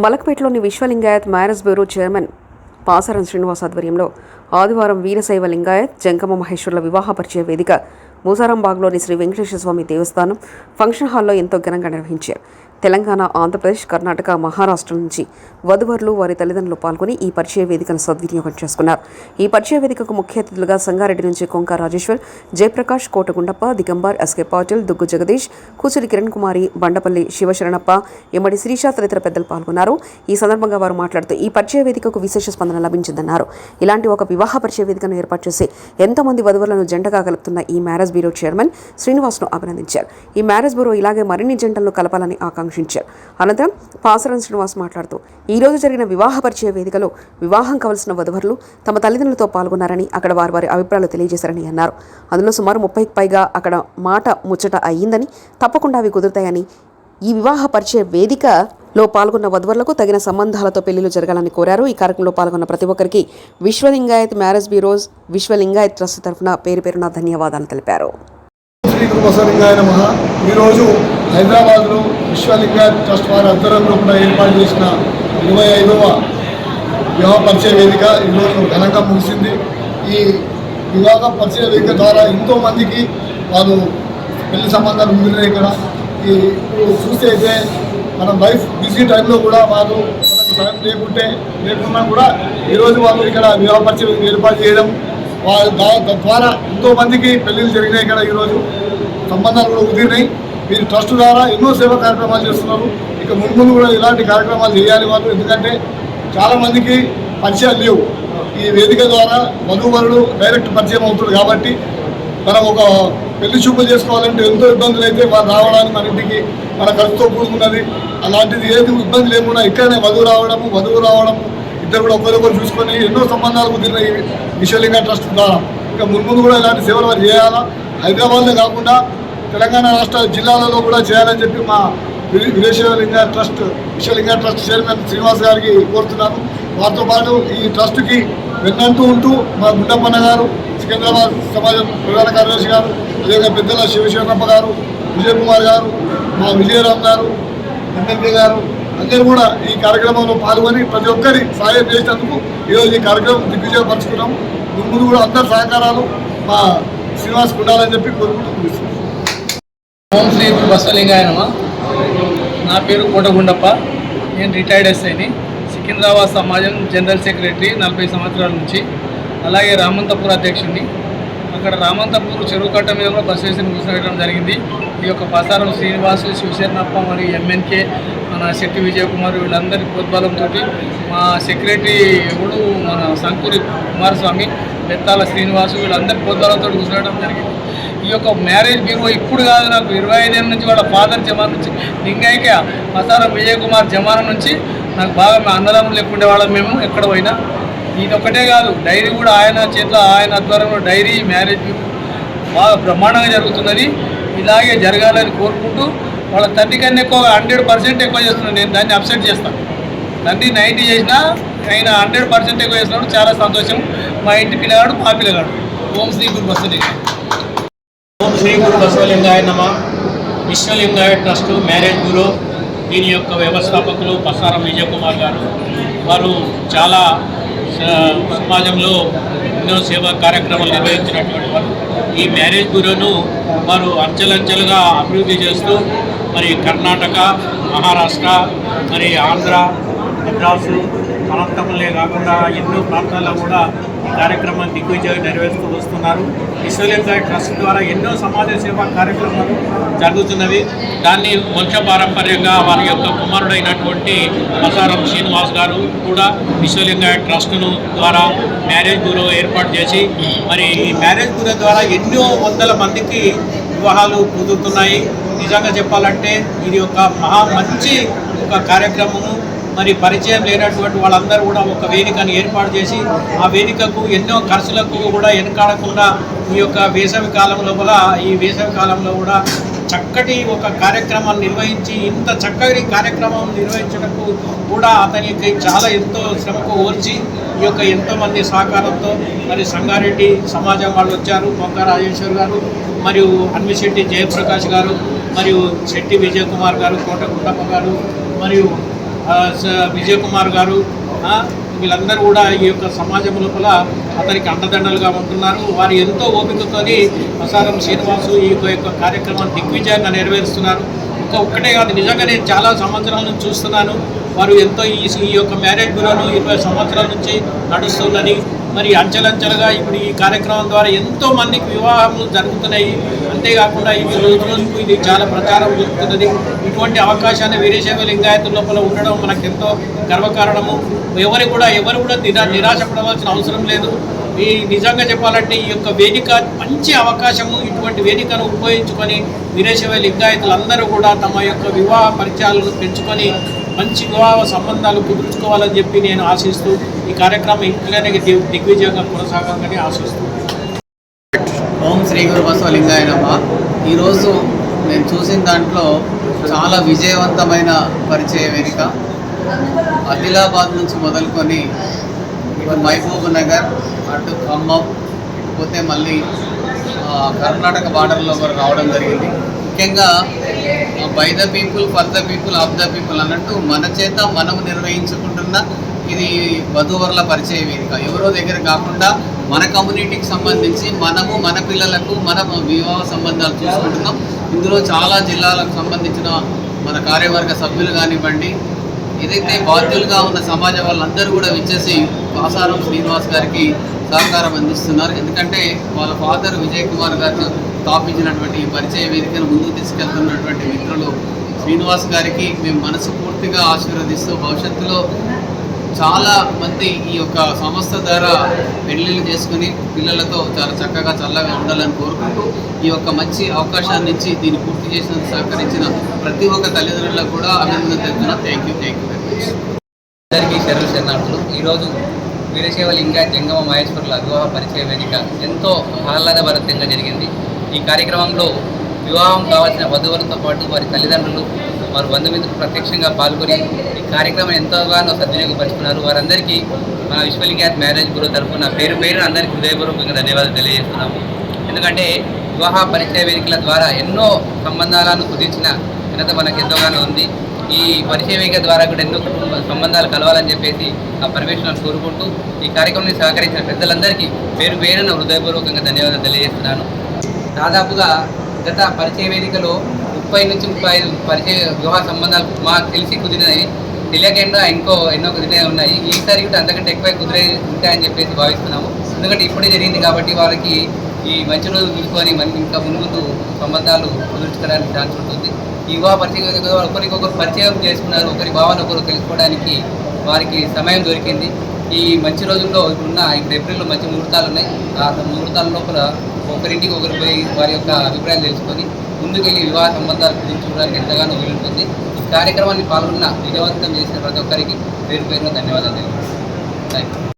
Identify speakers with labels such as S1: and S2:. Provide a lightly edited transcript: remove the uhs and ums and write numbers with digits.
S1: మలక్పేటలోని Vishwalingayat marriage bureau chairman Pasaram Srinivas ఆధ్వర్యంలో ఆదివారం వీరశైవ లింగాయత్ జంగమ మహేశ్వరుల వివాహ పరిచయ వేదిక మూసారాంబాగ్లోని శ్రీ వెంకటేశ్వర స్వామి దేవస్థానం ఫంక్షన్ హాల్లో ఎంతో ఘనంగా నిర్వహించారు. తెలంగాణ, ఆంధ్రప్రదేశ్, కర్ణాటక, మహారాష్ట్ర నుంచి వధువరులు వారి తల్లిదండ్రులు పాల్గొని ఈ పరిచయ వేదికను సద్వినియోగం చేసుకున్నారు. ఈ పరిచయ వేదికకు ముఖ్య అతిథులుగా సంగారెడ్డి నుంచి కొంక రాజేశ్వర్, జయప్రకాష్, కోటగుండప్ప, దిగంబర్, ఎస్కే పాటిల్, దుగ్గు జగదీష్, కూచురి కిరణ్ కుమారి, బండపల్లి శివశరణప్ప, ఎమ్మడి శ్రీష తదితర పెద్దలు పాల్గొన్నారు. ఈ సందర్భంగా వారు మాట్లాడుతూ ఈ పరిచయ వేదికకు విశేష స్పందన లభించిందన్నారు. ఇలాంటి ఒక వివాహ పరిచయ వేదికను ఏర్పాటు చేసి ఎంతో మంది వధువులను జంటగా కలుపుతున్న ఈ మ్యారేజ్ బ్యూరో చైర్మన్ శ్రీనివాస్ను అభినందించారు. ఈ మ్యారేజ్ బ్యూరో ఇలాగే మరిన్ని జంటలను కలపాలని ఆకాంక్షించారు. అనంతరం పాసరం శ్రీనివాస్ మాట్లాడుతూ ఈ రోజు జరిగిన వివాహ పరిచయ వేదికలో వివాహం కావలసిన వధువరులు తమ తల్లిదండ్రులతో పాల్గొన్నారని, అక్కడ వారి అభిప్రాయాలు తెలియజేశారని అన్నారు. అందులో సుమారు 30కి పైగా అక్కడ మాట ముచ్చట అయ్యిందని, తప్పకుండా అవి కుదురుతాయని, ఈ వివాహ పరిచయ వేదికలో పాల్గొన్న వధువరులకు తగిన సంబంధాలతో పెళ్లిలు జరగాలని కోరారు. ఈ కార్యక్రమంలో పాల్గొన్న ప్రతి ఒక్కరికి Vishwalingayat marriage bureaus, Vishwalingayat trust తరఫున పేరున ధన్యవాదాలు తెలిపారు.
S2: ఈరోజు హైదరాబాద్లో విశ్వలింగాయత్ ట్రస్ట్ వారి ఆధ్వర్యంలో కూడా ఏర్పాటు చేసిన 25వ వివాహ పరిచయ వేదిక ఈరోజు ఘనంగా ముగిసింది. ఈ వివాహ పరిచయ వేదిక ద్వారా ఎంతోమందికి వాళ్ళు పెళ్లి సంబంధాలు ముగిరినాయి. ఇక్కడ ఈ చూస్తే అయితే మన లైఫ్ బిజీ టైంలో కూడా వాళ్ళు మనకు టైం లేకున్నా కూడా ఈరోజు వాళ్ళు ఇక్కడ వివాహ పరిచయ వేదిక ఏర్పాటు చేయడం ద్వారా ఎంతోమందికి పెళ్ళిళ్ళు జరిగినాయి. ఇక్కడ ఈరోజు సంబంధాలు కూడా కుదిరినాయి. వీరి ట్రస్ట్ ద్వారా ఎన్నో సేవా కార్యక్రమాలు చేస్తున్నారు. ఇక ముందు కూడా ఇలాంటి కార్యక్రమాలు చేయాలి వాళ్ళు, ఎందుకంటే చాలామందికి పరిచయాలు లేవు. ఈ వేదిక ద్వారా వధూవరులు డైరెక్ట్ పరిచయం అవుతుంది కాబట్టి మనం ఒక పెళ్లి చూపులు చేసుకోవాలంటే ఎంతో ఇబ్బందులు అయితే వాళ్ళు రావడానికి మన ఇంటికి మన ఖర్చుతో కూడుకున్నది. అలాంటిది ఏది ఇబ్బంది లేకుండా ఇక్కడనే వధువు రావడము ఇద్దరు కూడా ఒకరికొకరు చూసుకొని ఎన్నో సంబంధాలు కుదిరినాయి విశ్వలింగ ట్రస్ట్ ద్వారా. ఇంకా ముందు కూడా ఇలాంటి సేవలు వారు చేయాలా. హైదరాబాద్లో కాకుండా తెలంగాణ రాష్ట్ర జిల్లాలలో కూడా చేయాలని చెప్పి మా విశ్వలింగ ట్రస్ట్ చైర్మన్ శ్రీనివాస్ గారికి కోరుతున్నాను. వారితో పాటు ఈ ట్రస్ట్కి వెన్నంటూ ఉంటూ మా గుండప్పన్న గారు, సికింద్రాబాద్ సమాజం ప్రధాన కార్యదర్శి గారు, అదేవిధంగా పెద్దల శివశరణప్ప గారు, విజయ్ కుమార్ గారు, మా విజయరామ్ గారు, ఎమ్మెల్యే గారు అందరూ కూడా ఈ కార్యక్రమంలో పాల్గొని ప్రతి ఒక్కరి సహాయం చేసినందుకు ఈరోజు ఈ కార్యక్రమం దిగ్విజయపరుచుకున్నాం. ముందు కూడా అందరి సహకారాలు మా శ్రీనివాస్ ఉండాలని చెప్పి కోరుకుంటూ
S3: ఓం శ్రీ బసవలింగాయ నమః. నా పేరు కోటగుండప్ప. నేను రిటైర్డ్ ఎస్ఐని, సికింద్రాబాద్ సమాజం జనరల్ సెక్రటరీ 40 సంవత్సరాల నుంచి. అలాగే రామంతపూర్ అధ్యక్షుడిని. అక్కడ రామంతపూర్ చెరువు కట్ట మీద కూడా బస్ స్టేషన్ కూర్చోబెట్టడం జరిగింది. ఈ యొక్క పాసారం శ్రీనివాస్, శివశరణప్ప మరియు ఎంఎన్కే, మన శెట్టి విజయ్ కుమార్ వీళ్ళందరి ప్రోద్బలంతో మా సెక్రటరీ ఎవడు మన సంకూరి కుమారస్వామి, బెత్తాల శ్రీనివాసు వీళ్ళందరి ప్రోద్బలంతో కూర్చోవడం జరిగింది. ఈ యొక్క మ్యారేజ్ బ్యూరో ఇప్పుడు కాదు, నాకు 25 ఏళ్ళ నుంచి వాళ్ళ ఫాదర్ జమానా నుంచి, లింగైక పాసారం విజయ్ కుమార్ జమానా నుంచి నాకు బాగా మా అన్నదమ్ములు లేకుండే వాళ్ళం మేము ఎక్కడ పోయినా. ఇది ఒకటే కాదు, డైరీ కూడా ఆయన చేతిలో ఆయన ఆధ్వర్యంలో డైరీ మ్యారేజ్ బాగా బ్రహ్మాండంగా జరుగుతున్నది. ఇలాగే జరగాలని కోరుకుంటూ వాళ్ళ తండ్రి కన్నా ఎక్కువ 100% ఎక్కువ చేస్తున్నాను. నేను దాన్ని అప్సెట్ చేస్తాను. తండ్రి 90 చేసినా ఆయన 100% ఎక్కువ చేస్తున్నాడు. చాలా సంతోషం. మా ఇంటి పిల్లగాడు, మా పిల్లగాడు. ఓం శ్రీ గురు బసవలింగాయ.
S4: ఓం శ్రీ గురు బసవలింగాయ నమః. విశ్వలింగాయ ట్రస్ట్ మ్యారేజ్ బ్యూరో దీని యొక్క వ్యవస్థాపకులు పాసారం విజయ్ కుమార్ గారు. వారు చాలా సమాజంలో ఎన్నో సేవా కార్యక్రమాలు నిర్వహించినటువంటి వారు. ఈ మ్యారేజ్ బ్యూరోను వారు అంచెలంచెలుగా అభివృద్ధి చేస్తూ మరి కర్ణాటక, మహారాష్ట్ర, మరి ఆంధ్ర, మద్రాసు, అనంతపురంలే కాకుండా ఎన్నో ప్రాంతాల్లో కూడా ఈ కార్యక్రమాన్ని దిగ్విజయం నెరవేరుస్తూ వస్తున్నారు. విశ్వలింగాయ ట్రస్ట్ ద్వారా ఎన్నో సమాజ సేవా కార్యక్రమాలు జరుగుతున్నవి. దాన్ని వంశపారంపర్యంగా వారి యొక్క కుమారుడైనటువంటి పాసారం శ్రీనివాస్ గారు కూడా విశ్వలింగాయ ట్రస్ట్ను ద్వారా మ్యారేజ్ బ్యూరో ఏర్పాటు చేసి మరి ఈ మ్యారేజ్ బ్యూరో ద్వారా ఎన్నో వందల మందికి వివాహాలు కుదురుతున్నాయి. నిజంగా చెప్పాలంటే ఇది ఒక మంచి ఒక కార్యక్రమము. మరి పరిచయం లేనటువంటి వాళ్ళందరూ కూడా ఒక వేదికను ఏర్పాటు చేసి ఆ వేదికకు ఎన్నో ఖర్చులకు కూడా వెనకాడకుండా ఈ యొక్క వేసవి కాలంలో కూడా చక్కటి ఒక కార్యక్రమాన్ని నిర్వహించి ఇంత చక్కటి కార్యక్రమం నిర్వహించడానికి కూడా అతనికి చాలా ఎంతో శ్రమకు ఓర్చి ఈ యొక్క ఎంతోమంది సహకారంతో మరి సంగారెడ్డి సమాజం వాళ్ళు వచ్చారు. కొంక రాజేశ్వర్ గారు మరియు అన్విశెట్టి జయప్రకాష్ గారు మరియు శెట్టి విజయ్ కుమార్ గారు, కోటగుండప్ప గారు మరియు విజయ్ కుమార్ గారు, వీళ్ళందరూ కూడా ఈ యొక్క సమాజం లోపల అతనికి అండదండలుగా ఉంటున్నారు. వారు ఎంతో ఓపికతోని ప్రసారం శ్రీనివాసు ఈ యొక్క కార్యక్రమాన్ని దిగ్విజయంగా నెరవేరుస్తున్నారు. ఒక్కటే కాదు, నిజంగా నేను చాలా సంవత్సరాల నుంచి చూస్తున్నాను. వారు ఎంతో ఈ యొక్క మ్యారేజ్ బ్యూరోను 20 సంవత్సరాల నుంచి నడుస్తున్నది. మరి అంచెలంచెలుగా ఇప్పుడు ఈ కార్యక్రమం ద్వారా ఎంతో మందికి వివాహములు జరుగుతున్నాయి. అంతేకాకుండా ఈ రోజులకు ఇది చాలా ప్రచారం జరుగుతున్నది. ఇటువంటి అవకాశాన్ని వీరశైవ లింగాయతు లోపల ఉండడం మనకు ఎంతో గర్వకారణము. ఎవరు కూడా నిరాశపడవలసిన అవసరం లేదు. ఈ నిజంగా చెప్పాలంటే ఈ యొక్క వేదిక మంచి అవకాశము. ఇటువంటి వేదికను ఉపయోగించుకొని వీరశైవ లింగాయతులందరూ కూడా తమ యొక్క వివాహ పరిచయాలను పెంచుకొని మంచి వివాహ సంబంధాలు కుదుర్చుకోవాలని చెప్పి నేను ఆశిస్తూ ఈ కార్యక్రమం ఇట్లనే దిగ్విజయంగా కొనసాగాలని ఆశిస్తూ.
S5: ఓం శ్రీ గురు బసవలింగాయ నమః. ఈరోజు నేను చూసిన దాంట్లో చాలా విజయవంతమైన పరిచయ వేదిక. ఆదిలాబాద్ నుంచి మొదలుకొని ఇటు మహబూబ్ నగర్, అటు ఖమ్మం, పోతే మళ్ళీ కర్ణాటక బార్డర్లో కూడా రావడం జరిగింది. ముఖ్యంగా by the people, for the people, of the people అన్నట్టు మన చేత మనము నిర్వహించుకుంటున్న ఇది వధూవరుల పరిచయ వేదిక. ఎవరో దగ్గర కాకుండా మన కమ్యూనిటీకి సంబంధించి మనము మన పిల్లలకు మన వివాహ సంబంధాలు చూసుకుంటున్నాం. ఇందులో చాలా జిల్లాలకు సంబంధించిన మన కార్యవర్గ సభ్యులు కానివ్వండి, ఏదైతే బాధ్యులుగా ఉన్న సమాజ వాళ్ళందరూ కూడా విచ్చేసి పాసారం శ్రీనివాస్ గారికి సహకారం అందిస్తున్నారు. ఎందుకంటే వాళ్ళ ఫాదర్ విజయ్ కుమార్ గారు స్థాపించినటువంటి ఈ పరిచయ వేదికను ముందుకు తీసుకెళ్తున్నటువంటి మిత్రులు శ్రీనివాస్ గారికి మేము మనస్ఫూర్తిగా ఆశీర్వదిస్తూ భవిష్యత్తులో చాలా మంది ఈ యొక్క సంస్థ ద్వారా పెళ్ళిళ్ళు చేసుకుని పిల్లలతో చాలా చక్కగా చల్లగా ఉండాలని కోరుకుంటూ ఈ యొక్క మంచి అవకాశాన్ని ఇచ్చి దీన్ని పూర్తి చేసినందుకు సహకరించిన ప్రతి ఒక్క తల్లిదండ్రులకు కూడా అభినందన తెలుపుతున్నా. Thank you very much.
S6: అందరికీ శరణార్థులు. ఈరోజు వీరశైవ లింగాయత్ జంగమ మహేశ్వరుల వివాహ పరిచయ వేదిక ఎంతో ఆహ్లాదభరితంగా జరిగింది. ఈ కార్యక్రమంలో వివాహం కావాల్సిన వధువులతో పాటు వారి తల్లిదండ్రులు, వారి బంధుమిత్రులు ప్రత్యక్షంగా పాల్గొని ఈ కార్యక్రమం ఎంతోగానో సద్వినియోగపరుచుకున్నారు. వారందరికీ మన విశ్వలింగాయత్ మ్యారేజ్ బ్యూరో తరఫున పేరు అందరికీ హృదయపూర్వకంగా ధన్యవాదాలు తెలియజేస్తున్నాము. ఎందుకంటే వివాహ పరిచయ వేదికల ద్వారా ఎన్నో సంబంధాలను కుదించిన ఘనత మనకు ఎంతోగానో ఉంది. ఈ పరిచయ వేదిక ద్వారా కూడా ఎన్నో కుటుంబ సంబంధాలు కలవాలని చెప్పేసి ఆ పరమేశ్వరుని కోరుకుంటూ ఈ కార్యక్రమాన్ని సహకరించిన పెద్దలందరికీ పేరున హృదయపూర్వకంగా ధన్యవాదాలు తెలియజేస్తున్నాను. దాదాపుగా గత పరిచయ వేదికలో 30 నుంచి 35 పరిచయ వివాహ సంబంధాలు మాకు తెలిసి కుదిరినాయి. తెలియకుండా ఎన్నో కుదిరినవి ఉన్నాయి. ఈసారి కూడా అంతకంటే ఎక్కువ కుదిరే ఉంటాయని చెప్పేసి భావిస్తున్నాము. ఎందుకంటే ఇప్పుడే జరిగింది కాబట్టి వాళ్ళకి ఈ మంచి రోజులు చూసుకొని మనకి ఇంకా ముందు సంబంధాలు కుదుర్చుకోవడానికి ఛాన్స్ ఉంటుంది. ఈ వివాహ పరిచయ ఒకరికొకరు పరిచయం చేసుకున్నారు. ఒకరి భావాలు ఒకరు తెలుసుకోవడానికి వారికి సమయం దొరికింది. ఈ మంచి రోజుల్లో ఇప్పుడు ఏప్రిల్లో మంచి ముహూర్తాలు ఉన్నాయి. ఆ ముహూర్తాల లోపల ఒకరింటికి ఒకరు పోయి వారి యొక్క అభిప్రాయాలు తెలుసుకొని ముందుకెళ్ళి వివాహ సంబంధాలు కుదించుకోవడానికి ఎంతగానో వీలుంటుంది. ఈ కార్యక్రమాన్ని పాల్గొన్న విజయవంతం చేసిన ప్రతి ఒక్కరికి పేరున ధన్యవాదాలు తెలియజేస్తున్నాను. Thank you.